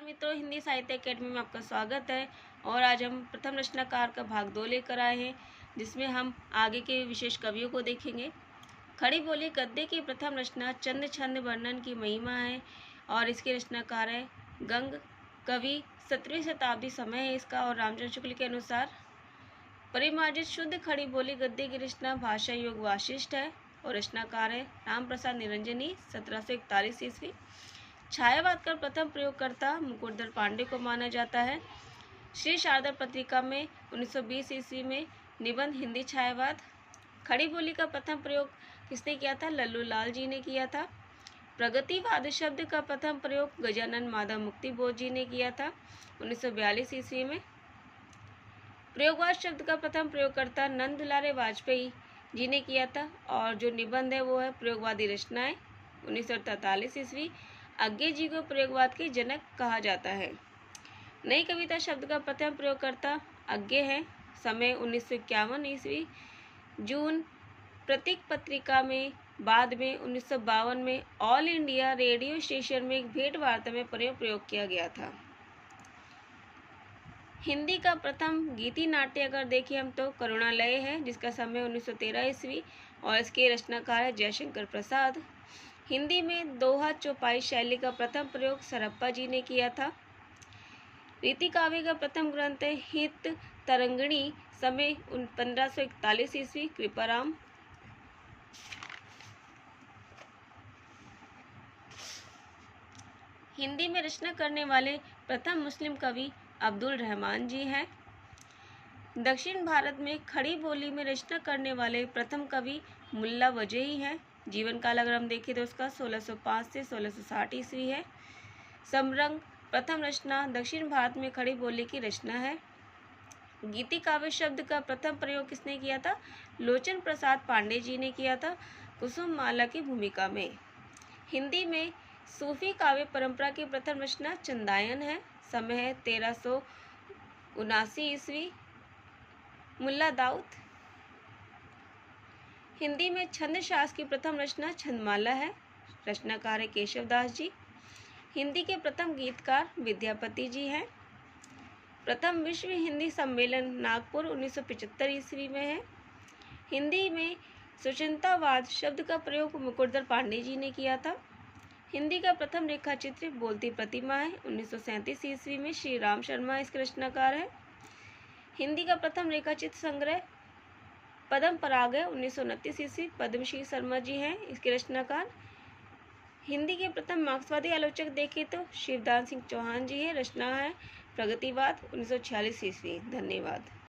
मित्रों, हिंदी साहित्य अकेडमी में आपका स्वागत है। और आज हम प्रथम रचनाकार का भाग 2 लेकर आए हैं, जिसमें हम आगे के विशेष कवियों को देखेंगे। खड़ी बोली गद्य की प्रथम रचना चंद छंद वर्णन की महिमा है और इसके रचनाकार है गंग। कवि 17वीं शताब्दी समय है इसका और रामचंद्र शुक्ल के अनुसार परिमार्जित शुद्ध खड़ी बोली गद्य की रचना भाषा योग वाशिष्ठ है और रचनाकार है राम प्रसाद निरंजनी 1741 ईस्वी। छायावाद का प्रथम प्रयोगकर्ता मुकुटधर पांडे को माना जाता है। श्री शारदा पत्रिका में 1920 ईस्वी में निबंध हिंदी छायावाद। खड़ी बोली का प्रथम प्रयोग किसने किया था? लल्लू लाल जी ने किया था। प्रगतिवाद शब्द का प्रथम प्रयोग गजानन माधव मुक्तिबोध जी ने किया था 1942 ईस्वी में। प्रयोगवाद शब्द का प्रथम प्रयोगकर्ता नंद दुलारे वाजपेयी जी ने किया था और जो निबंध है वो है प्रयोगवादी रचनाएं 1943 ईस्वी। अज्ञे जी को प्रयोगवाद के जनक कहा जाता है। नई कविता शब्द का प्रथम प्रयोगकर्ता अज्ञे है। समय 1951 ईस्वी। जून प्रतीक पत्रिका में बाद में 1952 में ऑल इंडिया रेडियो स्टेशन में एक भेंट वार्ता में प्रयोग किया गया था। हिंदी का प्रथम गीति नाट्य अगर देखें हम तो करुणालय है, जिसका समय 1913 ईस्वी और इसके रचनाकार है जयशंकर प्रसाद। हिंदी में दोहा चौपाई शैली का प्रथम प्रयोग सरप्पा जी ने किया था। रीति काव्य का प्रथम ग्रंथ है हित तरंगिणी, समय 1541 ईस्वी, कृपाराम। हिंदी में रचना करने वाले प्रथम मुस्लिम कवि अब्दुल रहमान जी हैं। दक्षिण भारत में खड़ी बोली में रचना करने वाले प्रथम कवि मुल्ला वजही हैं। जीवन काल अगर हम देखें तो उसका 1605 से 1660 ईस्वी है। समरंग प्रथम रचना दक्षिण भारत में खड़ी बोली की रचना है। गीति काव्य शब्द का प्रथम प्रयोग किसने किया था? लोचन प्रसाद पांडे जी ने किया था कुसुम माला की भूमिका में। हिंदी में सूफी काव्य परंपरा की प्रथम रचना चंदायन है। समय है 1379 ईस्वी। मुल्ला दाऊद। हिंदी में छंद शास्त्र की प्रथम रचना छंदमाला है। रचनाकार है केशव दास जी। हिंदी के प्रथम गीतकार विद्यापति जी हैं। प्रथम विश्व हिंदी सम्मेलन नागपुर 1975 ईस्वी में है। हिंदी में सुचिंतावाद शब्द का प्रयोग मुकुटधर पांडे जी ने किया था। हिंदी का प्रथम रेखाचित्र बोलती प्रतिमा है 1937 ईस्वी में, श्री राम शर्मा इसके रचनाकार है। हिंदी का प्रथम रेखाचित्र संग्रह पद्म पराग है 1929 ईस्वी, पद्मश्री शर्मा जी हैं इसके रचनाकार। हिंदी के प्रथम मार्क्सवादी आलोचक देखें तो शिवदान सिंह चौहान जी हैं। रचना है प्रगतिवाद 1946 ईस्वी। धन्यवाद।